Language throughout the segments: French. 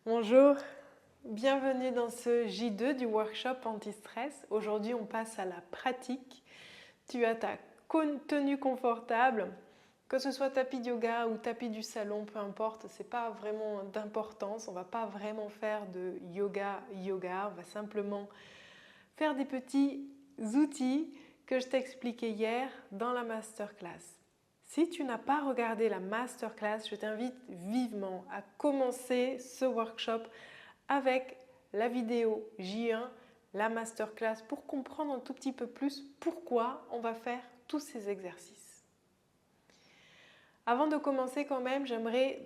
Bonjour, bienvenue dans ce J2 du workshop anti-stress. Aujourd'hui, on passe à la pratique. Tu as ta tenue confortable, que ce soit tapis de yoga ou tapis du salon, peu importe, ce n'est pas vraiment d'importance. On ne va pas vraiment faire de yoga, on va simplement faire des petits outils que je t'ai expliqués hier dans la masterclass. Si tu n'as pas regardé la masterclass, je t'invite vivement à commencer ce workshop avec la vidéo J1, la masterclass, pour comprendre un tout petit peu plus pourquoi on va faire tous ces exercices. Avant de commencer quand même, j'aimerais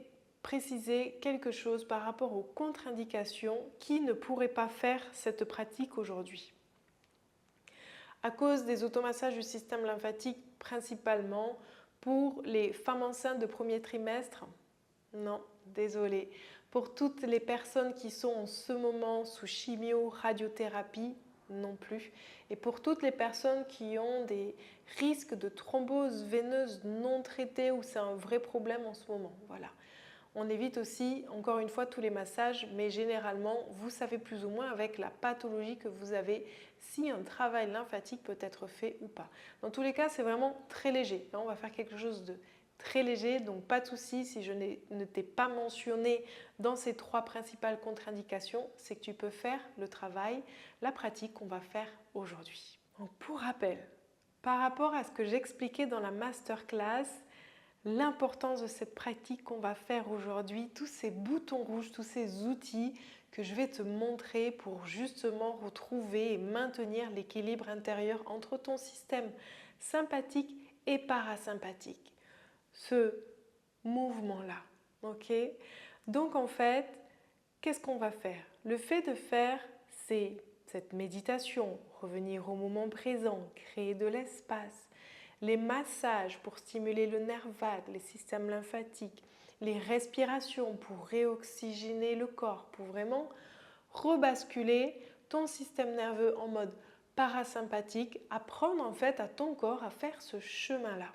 préciser quelque chose par rapport aux contre-indications qui ne pourraient pas faire cette pratique aujourd'hui. À cause des automassages du système lymphatique principalement, pour les femmes enceintes de premier trimestre, non, désolé. Pour toutes les personnes qui sont en ce moment sous chimio, radiothérapie, non plus. Et pour toutes les personnes qui ont des risques de thrombose veineuse non traitée ou c'est un vrai problème en ce moment, voilà. On évite aussi, encore une fois, tous les massages, mais généralement, vous savez plus ou moins avec la pathologie que vous avez si un travail lymphatique peut être fait ou pas. Dans tous les cas, c'est vraiment très léger. Là, on va faire quelque chose de très léger, donc pas de souci si je ne t'ai pas mentionné dans ces 3 principales contre-indications, c'est que tu peux faire le travail, la pratique qu'on va faire aujourd'hui. Donc, pour rappel, par rapport à ce que j'expliquais dans la masterclass, l'importance de cette pratique qu'on va faire aujourd'hui, tous ces boutons rouges, tous ces outils que je vais te montrer pour justement retrouver et maintenir l'équilibre intérieur entre ton système sympathique et parasympathique. Ce mouvement-là, ok? Donc en fait, qu'est-ce qu'on va faire? Le fait de faire cette méditation, revenir au moment présent, créer de l'espace, les massages pour stimuler le nerf vague, les systèmes lymphatiques, les respirations pour réoxygéner le corps, pour vraiment rebasculer ton système nerveux en mode parasympathique, apprendre en fait à ton corps à faire ce chemin-là.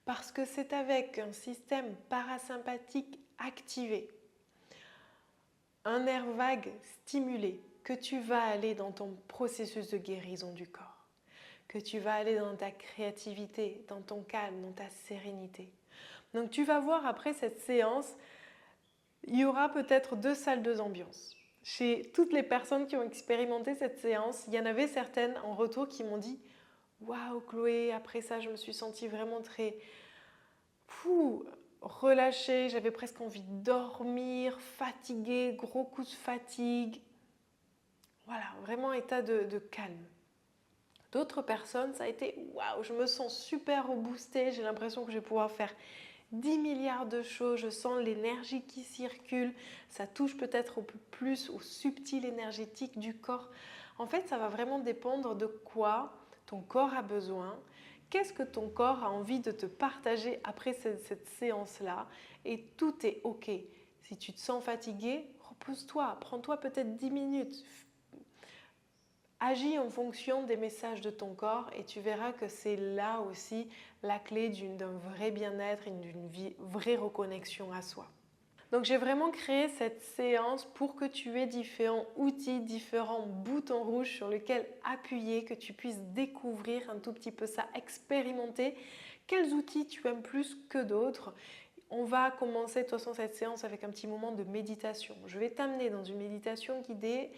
Parce que c'est avec un système parasympathique activé, un nerf vague stimulé, que tu vas aller dans ton processus de guérison du corps, que tu vas aller dans ta créativité, dans ton calme, dans ta sérénité. Donc tu vas voir après cette séance, il y aura peut-être 2 salles, 2 ambiances. Chez toutes les personnes qui ont expérimenté cette séance, il y en avait certaines en retour qui m'ont dit « Waouh Chloé, après ça je me suis sentie vraiment très relâchée, j'avais presque envie de dormir, fatiguée, gros coup de fatigue. » Voilà, vraiment état de calme. D'autres personnes, ça a été « Waouh, je me sens super reboostée, j'ai l'impression que je vais pouvoir faire 10 milliards de choses, je sens l'énergie qui circule, ça touche peut-être un peu plus au subtil énergétique du corps. » En fait, ça va vraiment dépendre de quoi ton corps a besoin, qu'est-ce que ton corps a envie de te partager après cette séance-là, et tout est OK. Si tu te sens fatigué, repose-toi, prends-toi peut-être 10 minutes. Agis en fonction des messages de ton corps et tu verras que c'est là aussi la clé d'un vrai bien-être et d'une vraie reconnexion à soi. Donc j'ai vraiment créé cette séance pour que tu aies différents outils, différents boutons rouges sur lesquels appuyer, que tu puisses découvrir un tout petit peu ça, expérimenter quels outils tu aimes plus que d'autres. On va commencer de toute façon cette séance avec un petit moment de méditation. Je vais t'amener dans une méditation guidée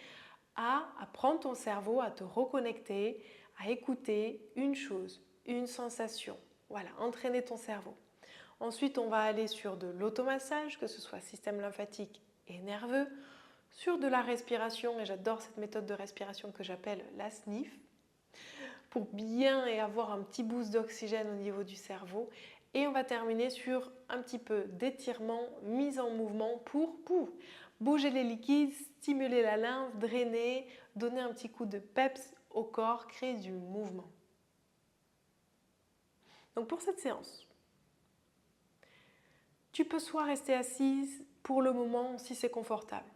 à apprendre ton cerveau à te reconnecter, à écouter une chose, une sensation. Voilà, entraîner ton cerveau. Ensuite, on va aller sur de l'automassage, que ce soit système lymphatique et nerveux, sur de la respiration, et j'adore cette méthode de respiration que j'appelle la sniff, pour bien et avoir un petit boost d'oxygène au niveau du cerveau. Et on va terminer sur un petit peu d'étirement, mise en mouvement pour bouger les liquides, stimuler la lymphe, drainer, donner un petit coup de peps au corps, créer du mouvement. Donc pour cette séance, tu peux soit rester assise pour le moment si c'est confortable.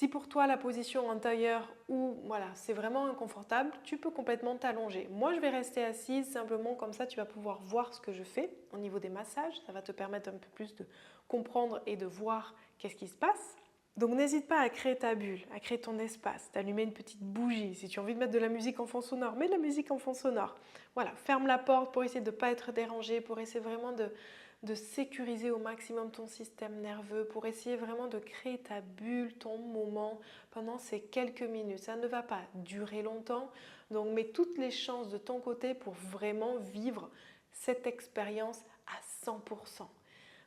Si pour toi la position antérieure ou voilà, c'est vraiment inconfortable, tu peux complètement t'allonger. Moi, je vais rester assise simplement comme ça, tu vas pouvoir voir ce que je fais au niveau des massages. Ça va te permettre un peu plus de comprendre et de voir qu'est-ce qui se passe. Donc n'hésite pas à créer ta bulle, à créer ton espace, d'allumer une petite bougie. Si tu as envie de mettre de la musique en fond sonore, mets de la musique en fond sonore. Voilà, ferme la porte pour essayer de ne pas être dérangé, pour essayer vraiment de sécuriser au maximum ton système nerveux, pour essayer vraiment de créer ta bulle, ton moment pendant ces quelques minutes. Ça ne va pas durer longtemps, donc mets toutes les chances de ton côté pour vraiment vivre cette expérience à 100%.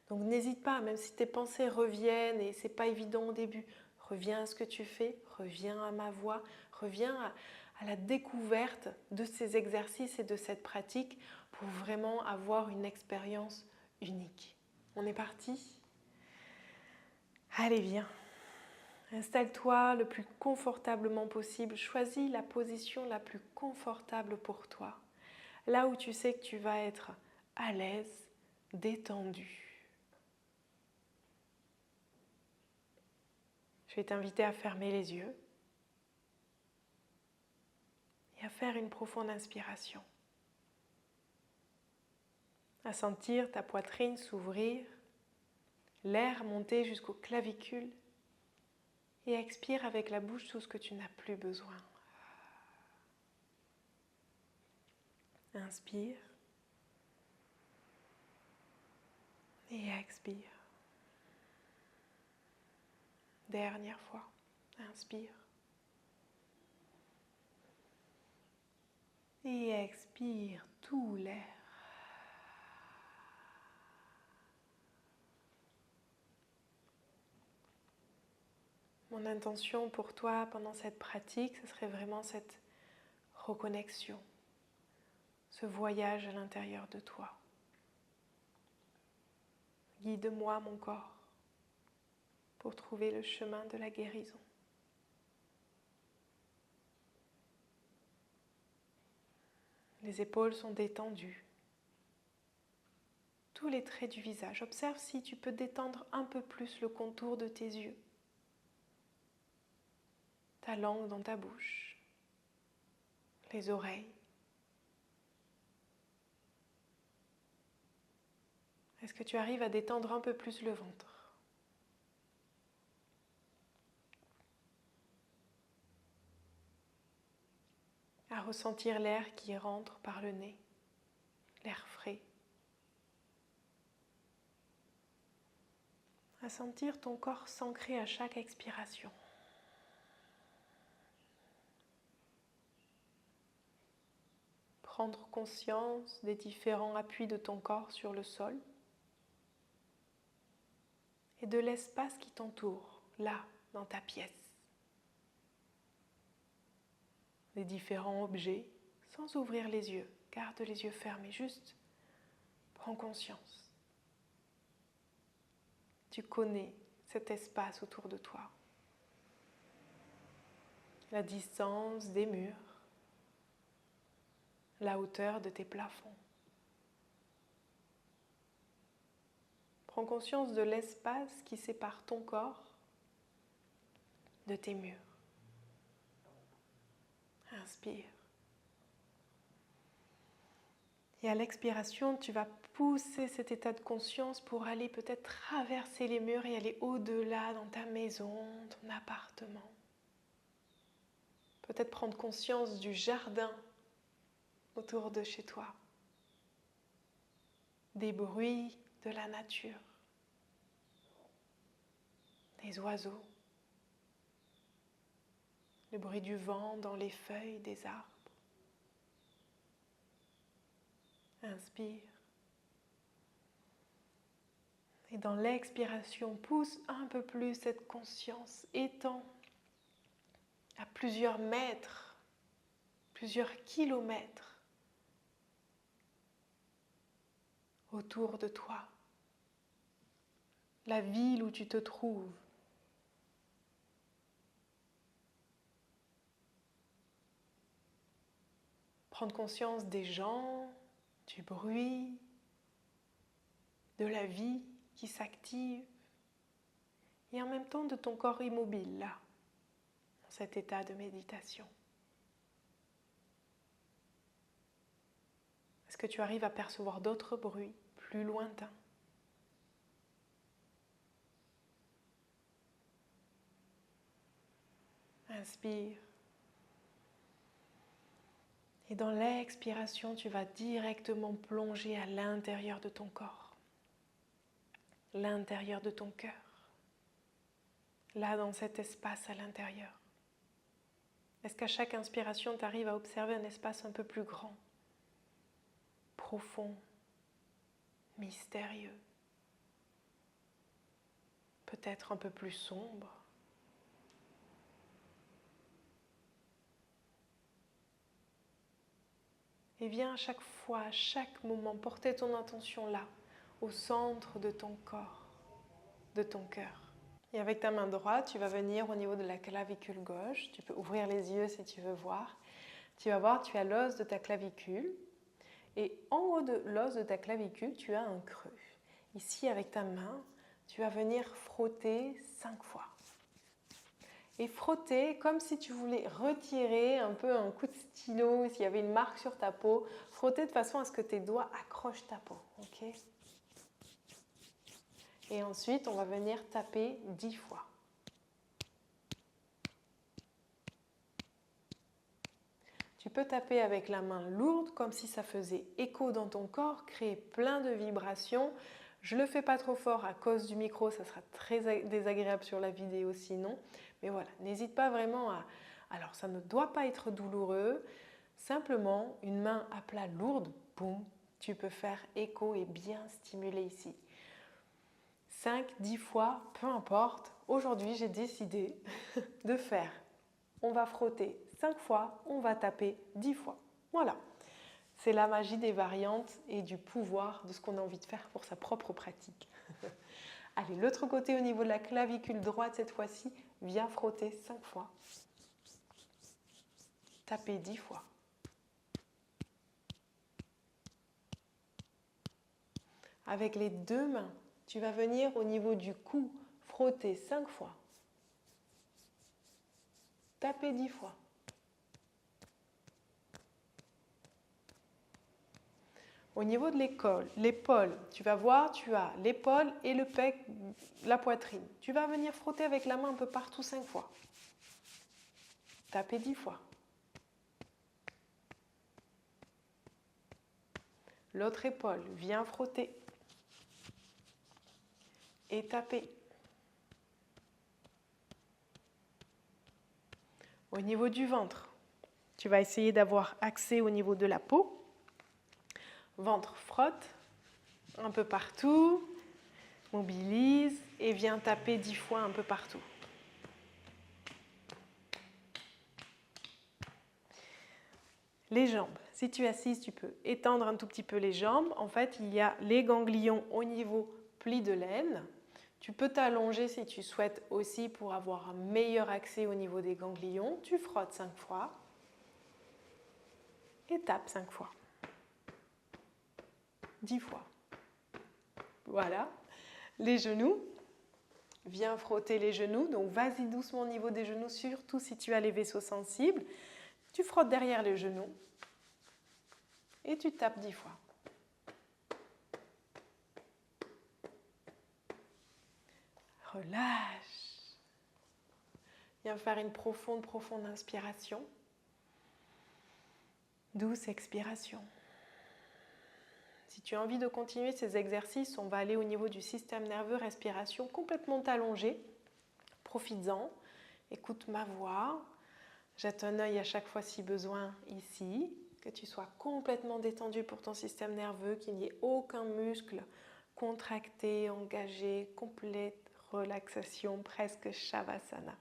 Donc n'hésite pas, même si tes pensées reviennent et c'est pas évident au début, reviens à ce que tu fais, reviens à ma voix, reviens à la découverte de ces exercices et de cette pratique pour vraiment avoir une expérience unique. On est parti? Allez, viens. Installe-toi le plus confortablement possible. Choisis la position la plus confortable pour toi. Là où tu sais que tu vas être à l'aise, détendu. Je vais t'inviter à fermer les yeux et à faire une profonde inspiration. À sentir ta poitrine s'ouvrir, l'air monter jusqu'aux clavicules et expire avec la bouche tout ce que tu n'as plus besoin. Inspire et expire. Dernière fois. Inspire. Et expire tout l'air. Mon intention pour toi pendant cette pratique, ce serait vraiment cette reconnexion, ce voyage à l'intérieur de toi. Guide-moi, mon corps, pour trouver le chemin de la guérison. Les épaules sont détendues. Tous les traits du visage. Observe si tu peux détendre un peu plus le contour de tes yeux. Ta langue dans ta bouche. Les oreilles. Est-ce que tu arrives à détendre un peu plus le ventre? À ressentir l'air qui rentre par le nez, l'air frais. À sentir ton corps s'ancrer à chaque expiration. Prendre conscience des différents appuis de ton corps sur le sol et de l'espace qui t'entoure, là, dans ta pièce. Les différents objets, sans ouvrir les yeux, garde les yeux fermés, juste prends conscience. Tu connais cet espace autour de toi, la distance des murs, la hauteur de tes plafonds. Prends conscience de l'espace qui sépare ton corps de tes murs. Inspire. Et à l'expiration, tu vas pousser cet état de conscience pour aller peut-être traverser les murs et aller au-delà dans ta maison, ton appartement. Peut-être prendre conscience du jardin autour de chez toi, des bruits de la nature, des oiseaux, le bruit du vent dans les feuilles des arbres. Inspire. Et dans l'expiration, pousse un peu plus cette conscience, étends à plusieurs mètres, plusieurs kilomètres autour de toi, la ville où tu te trouves. Prendre conscience des gens, du bruit, de la vie qui s'active et en même temps de ton corps immobile là, dans cet état de méditation. Est-ce que tu arrives à percevoir d'autres bruits plus lointains? Inspire. Et dans l'expiration, tu vas directement plonger à l'intérieur de ton corps, l'intérieur de ton cœur, là dans cet espace à l'intérieur. Est-ce qu'à chaque inspiration, tu arrives à observer un espace un peu plus grand, profond, mystérieux, peut-être un peu plus sombre? Et viens à chaque fois, à chaque moment, porter ton attention là, au centre de ton corps, de ton cœur. Et avec ta main droite, tu vas venir au niveau de la clavicule gauche. Tu peux ouvrir les yeux si tu veux voir. Tu vas voir, tu as l'os de ta clavicule. Et en haut de l'os de ta clavicule, tu as un creux. Ici, avec ta main, tu vas venir frotter 5 fois. Et frotter comme si tu voulais retirer un peu un coup de stylo, s'il y avait une marque sur ta peau. Frotter de façon à ce que tes doigts accrochent ta peau. Ok ? Et ensuite, on va venir taper 10 fois. Tu peux taper avec la main lourde, comme si ça faisait écho dans ton corps, créer plein de vibrations. Je ne le fais pas trop fort à cause du micro, ça sera très désagréable sur la vidéo sinon. Mais voilà, n'hésite pas vraiment à... Alors, ça ne doit pas être douloureux. Simplement, une main à plat lourde, boum, tu peux faire écho et bien stimuler ici. 5, 10 fois, peu importe. Aujourd'hui, j'ai décidé de faire. On va frotter 5 fois, on va taper 10 fois. Voilà. C'est la magie des variantes et du pouvoir de ce qu'on a envie de faire pour sa propre pratique. Allez, l'autre côté au niveau de la clavicule droite cette fois-ci, viens frotter 5 fois. Taper 10 fois. Avec les deux mains, tu vas venir au niveau du cou, frotter 5 fois. Taper 10 fois. Au niveau de l'épaule, tu vas voir, tu as l'épaule et le pec, la poitrine. Tu vas venir frotter avec la main un peu partout 5 fois. Taper 10 fois. L'autre épaule, viens frotter. Et taper. Au niveau du ventre, tu vas essayer d'avoir accès au niveau de la peau. Ventre frotte un peu partout, mobilise et viens taper 10 fois un peu partout. Les jambes. Si tu es assise, tu peux étendre un tout petit peu les jambes. En fait, il y a les ganglions au niveau pli de l'aine. Tu peux t'allonger si tu souhaites aussi pour avoir un meilleur accès au niveau des ganglions. Tu frottes 5 fois et tapes 5 fois. 10 fois. Voilà. Les genoux. Viens frotter les genoux. Donc, vas-y doucement au niveau des genoux, surtout si tu as les vaisseaux sensibles. Tu frottes derrière les genoux et tu tapes 10 fois. Relâche. Viens faire une profonde inspiration. Douce expiration. Si tu as envie de continuer ces exercices, on va aller au niveau du système nerveux, respiration complètement allongée. Profites-en, écoute ma voix. Jette un œil à chaque fois si besoin ici. Que tu sois complètement détendu pour ton système nerveux, qu'il n'y ait aucun muscle contracté, engagé, complète relaxation, presque Shavasana.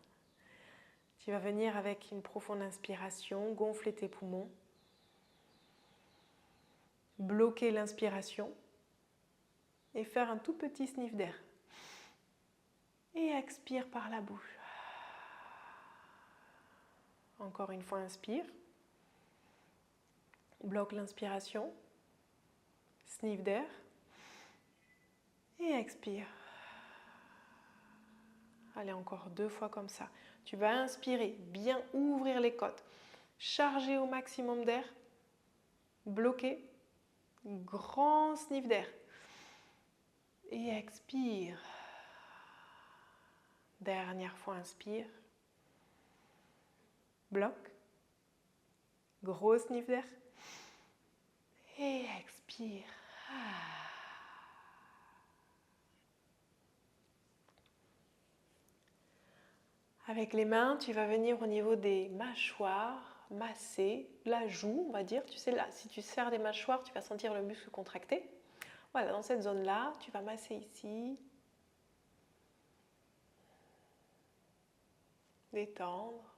Tu vas venir avec une profonde inspiration, gonfler tes poumons, bloquer l'inspiration et faire un tout petit sniff d'air. Et expire par la bouche. Encore une fois, inspire. Bloque l'inspiration. Sniff d'air. Et expire. Allez, encore 2 fois comme ça. Tu vas inspirer, bien ouvrir les côtes. Charger au maximum d'air. Bloquer. Grand sniff d'air. Et expire. Dernière fois, inspire. Bloc. Gros sniff d'air. Et expire. Avec les mains, tu vas venir au niveau des mâchoires, masser la joue, on va dire. Tu sais, là, si tu serres les mâchoires, tu vas sentir le muscle contracté. Voilà, dans cette zone-là, tu vas masser ici. Détendre.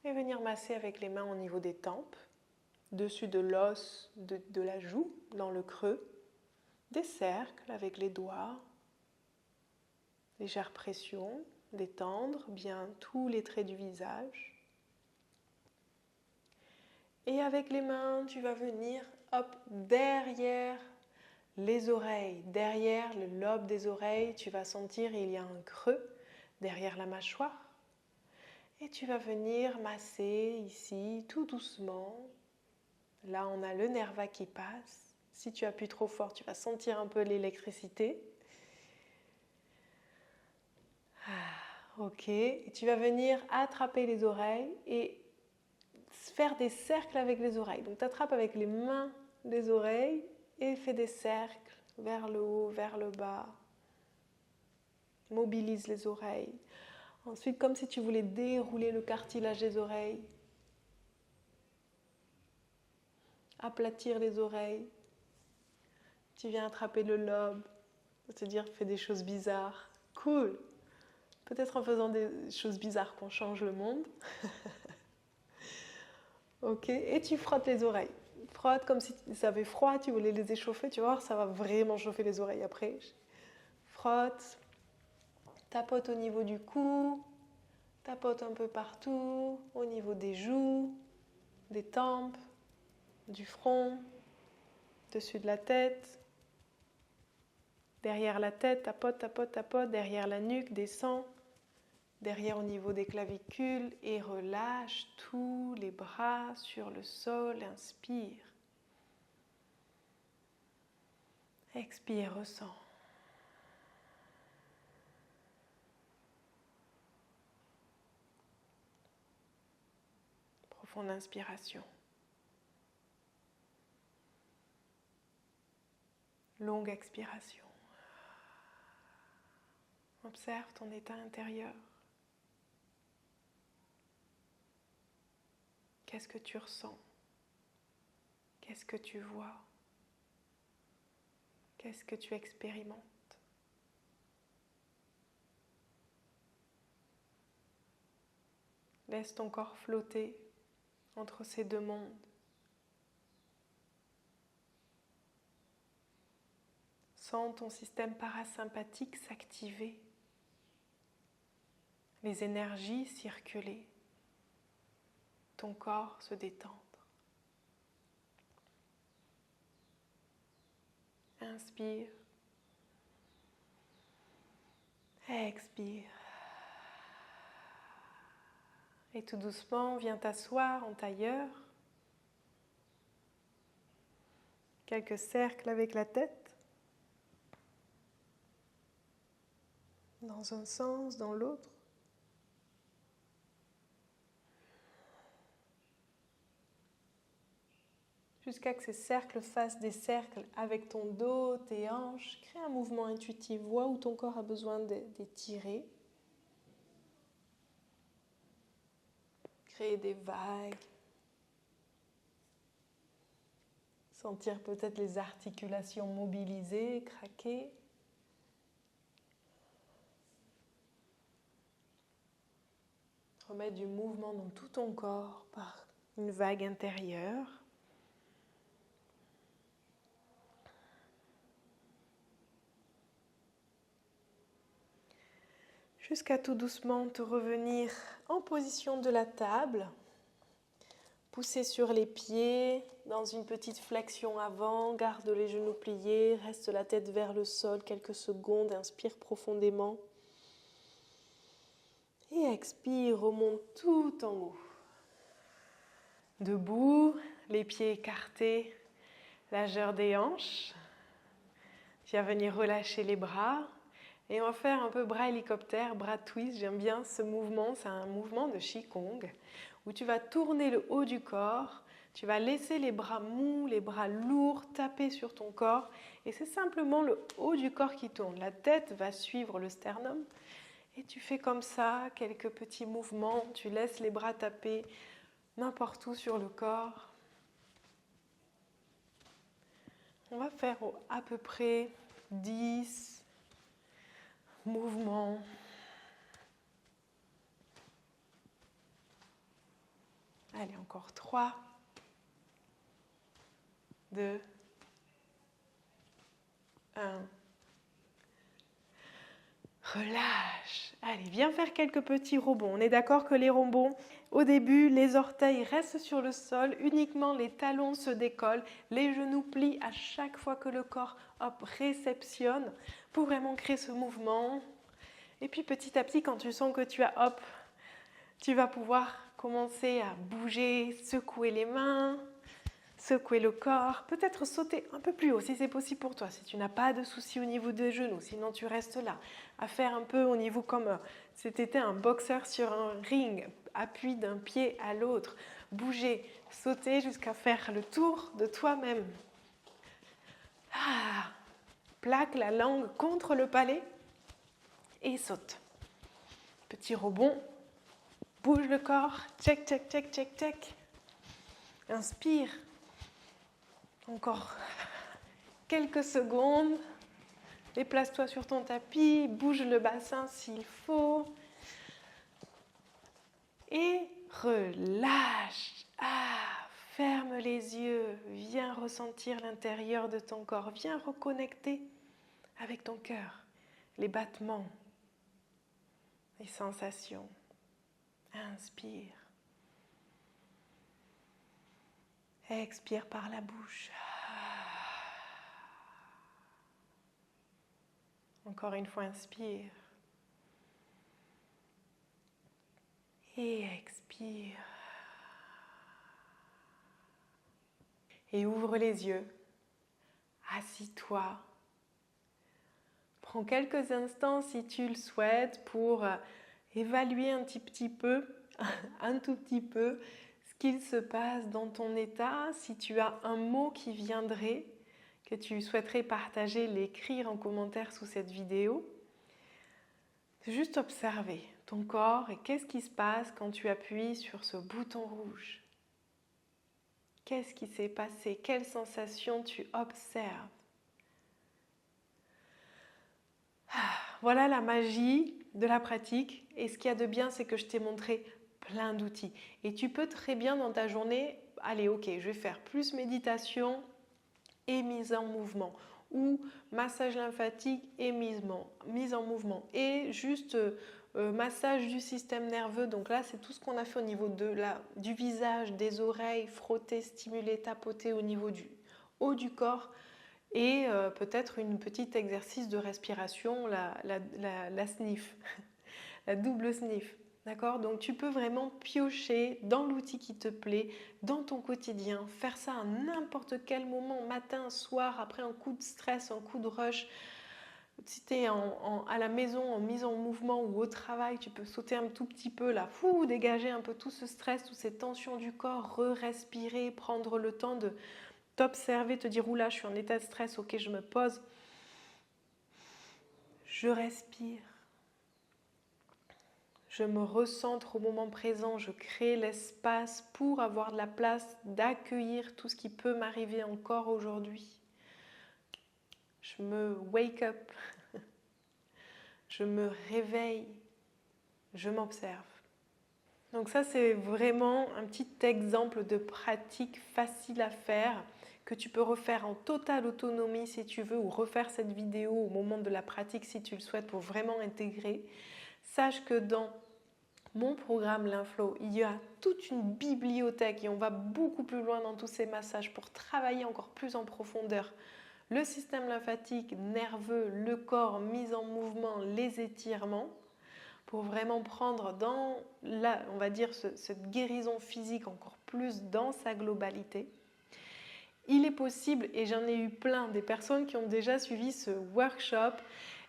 Et venir masser avec les mains au niveau des tempes, dessus de l'os de la joue, dans le creux. Des cercles avec les doigts. Légère pression, détendre bien tous les traits du visage. Et avec les mains, tu vas venir derrière les oreilles, derrière le lobe des oreilles. Tu vas sentir il y a un creux derrière la mâchoire. Et tu vas venir masser ici tout doucement. Là, on a le nerf vague qui passe. Si tu appuies trop fort, tu vas sentir un peu l'électricité. Ok, et tu vas venir attraper les oreilles et faire des cercles avec les oreilles. Donc tu attrapes avec les mains les oreilles et fais des cercles vers le haut, vers le bas. Mobilise les oreilles. Ensuite, comme si tu voulais dérouler le cartilage des oreilles. Aplatir les oreilles. Tu viens attraper le lobe. Se dire, fais des choses bizarres. Cool. Peut-être en faisant des choses bizarres qu'on change le monde. Ok, et tu frottes les oreilles. Frotte comme si ça avait froid, tu voulais les échauffer, tu vas voir, ça va vraiment chauffer les oreilles après. Frotte, tapote au niveau du cou, tapote un peu partout, au niveau des joues, des tempes, du front, dessus de la tête. Derrière la tête, tapote, tapote, tapote, derrière la nuque, descend. Derrière au niveau des clavicules et relâche tous les bras sur le sol, inspire. Expire, ressens. Profonde inspiration. Longue expiration. Observe ton état intérieur. Qu'est-ce que tu ressens? Qu'est-ce que tu vois? Qu'est-ce que tu expérimentes? Laisse ton corps flotter entre ces deux mondes. Sens ton système parasympathique s'activer, les énergies circuler, ton corps se détendre. Inspire, expire. Et tout doucement, viens t'asseoir en tailleur. Quelques cercles avec la tête. Dans un sens, dans l'autre. Jusqu'à que ces cercles fassent des cercles avec ton dos, tes hanches. Crée un mouvement intuitif. Vois où ton corps a besoin d'étirer. Créer des vagues. Sentir peut-être les articulations mobilisées, craquer. Remettre du mouvement dans tout ton corps par une vague intérieure. Jusqu'à tout doucement te revenir en position de la table. Pousser sur les pieds dans une petite flexion avant. Garde les genoux pliés. Reste la tête vers le sol quelques secondes. Inspire profondément. Et expire, remonte tout en haut. Debout, les pieds écartés, largeur des hanches. Tu vas venir relâcher les bras Et on va faire un peu bras hélicoptère, bras twist. J'aime bien ce mouvement, c'est un mouvement de Qigong où tu vas tourner le haut du corps, tu vas laisser les bras mous, les bras lourds taper sur ton corps et c'est simplement le haut du corps qui tourne. La tête va suivre le sternum et tu fais comme ça quelques petits mouvements, tu laisses les bras taper n'importe où sur le corps. On va faire à peu près 10 mouvements. Allez, encore 3, 2, 1. Relâche. Allez, viens faire quelques petits rebonds. On est d'accord que les rebonds, au début, les orteils restent sur le sol, uniquement les talons se décollent, les genoux plient à chaque fois que le corps réceptionne pour vraiment créer ce mouvement. Et puis petit à petit, quand tu sens que tu vas pouvoir commencer à bouger, secouer les mains, secouer le corps, peut-être sauter un peu plus haut si c'est possible pour toi, si tu n'as pas de soucis au niveau des genoux, sinon tu restes là, à faire un peu au niveau comme si tu étais un boxeur sur un ring, appui d'un pied à l'autre, bouger, sauter jusqu'à faire le tour de toi-même. Plaque la langue contre le palais et saute. Petit rebond, bouge le corps, check, check, check, check, check. Inspire. Encore quelques secondes. Déplace-toi sur ton tapis, bouge le bassin s'il faut. Et relâche. Ferme les yeux. Viens ressentir l'intérieur de ton corps. Viens reconnecter avec ton cœur. Les battements, les sensations. Inspire. Expire par la bouche. Encore une fois, inspire. Et expire. Et ouvre les yeux. Assis-toi. Prends quelques instants si tu le souhaites pour évaluer un tout petit peu ce qu'il se passe dans ton état. Si tu as un mot qui viendrait, que tu souhaiterais partager, l'écrire en commentaire sous cette vidéo. Juste observer ton corps et qu'est-ce qui se passe quand tu appuies sur ce bouton rouge. Qu'est-ce qui s'est passé? Quelles sensations tu observes? Voilà la magie de la pratique. Et ce qu'il y a de bien, c'est que je t'ai montré plein d'outils. Et tu peux très bien dans ta journée, allez, ok, je vais faire plus méditation et mise en mouvement. Ou massage lymphatique et mise en mouvement. Et juste massage du système nerveux. Donc là, c'est tout ce qu'on a fait au niveau du visage, des oreilles, frotter, stimuler, tapoter au niveau du haut du corps. Et peut-être un petit exercice de respiration, la sniff, la double sniff. D'accord? Donc tu peux vraiment piocher dans l'outil qui te plaît, dans ton quotidien, faire ça à n'importe quel moment, matin, soir, après un coup de stress, un coup de rush. Si tu es à la maison en mise en mouvement ou au travail, tu peux sauter un tout petit peu là, dégager un peu tout ce stress, toutes ces tensions du corps, respirer, prendre le temps de t'observer, te dire oula, je suis en état de stress, ok, je me pose, je respire. Je me recentre au moment présent, je crée l'espace pour avoir de la place d'accueillir tout ce qui peut m'arriver encore aujourd'hui. Je me wake up, je me réveille, je m'observe. Donc ça, c'est vraiment un petit exemple de pratique facile à faire que tu peux refaire en totale autonomie si tu veux ou refaire cette vidéo au moment de la pratique si tu le souhaites pour vraiment intégrer. Sache que dans mon programme Lympflow, il y a toute une bibliothèque et on va beaucoup plus loin dans tous ces massages pour travailler encore plus en profondeur le système lymphatique, nerveux, le corps, mise en mouvement, les étirements pour vraiment prendre on va dire, cette guérison physique encore plus dans sa globalité. Il est possible, et j'en ai eu plein, des personnes qui ont déjà suivi ce workshop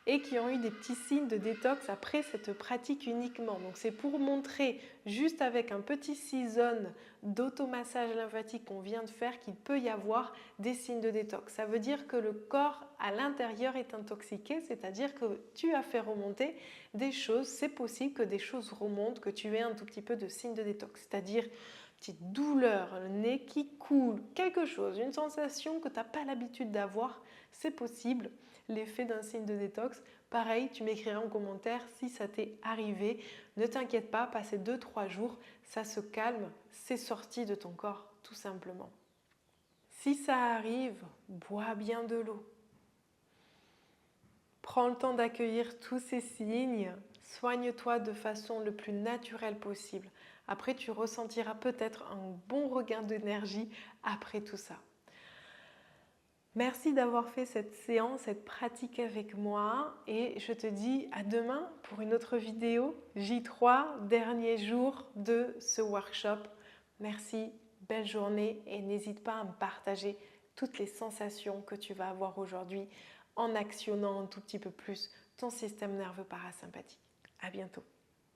et qui ont eu des petits signes de détox après cette pratique uniquement. Donc c'est pour montrer juste avec un petit season d'automassage lymphatique qu'on vient de faire qu'il peut y avoir des signes de détox. Ça veut dire que le corps à l'intérieur est intoxiqué, c'est-à-dire que tu as fait remonter des choses, c'est possible que des choses remontent, que tu aies un tout petit peu de signes de détox, c'est-à-dire petite douleur, le nez qui coule, quelque chose, une sensation que tu n'as pas l'habitude d'avoir, c'est possible, l'effet d'un signe de détox. Pareil, tu m'écriras en commentaire si ça t'est arrivé. Ne t'inquiète pas, passer 2-3 jours, ça se calme, c'est sorti de ton corps tout simplement. Si ça arrive, bois bien de l'eau. Prends le temps d'accueillir tous ces signes, soigne-toi de façon le plus naturelle possible. Après, tu ressentiras peut-être un bon regain d'énergie après tout ça. Merci d'avoir fait cette séance, cette pratique avec moi et je te dis à demain pour une autre vidéo, J3, dernier jour de ce workshop. Merci, belle journée et n'hésite pas à me partager toutes les sensations que tu vas avoir aujourd'hui en actionnant un tout petit peu plus ton système nerveux parasympathique. À bientôt.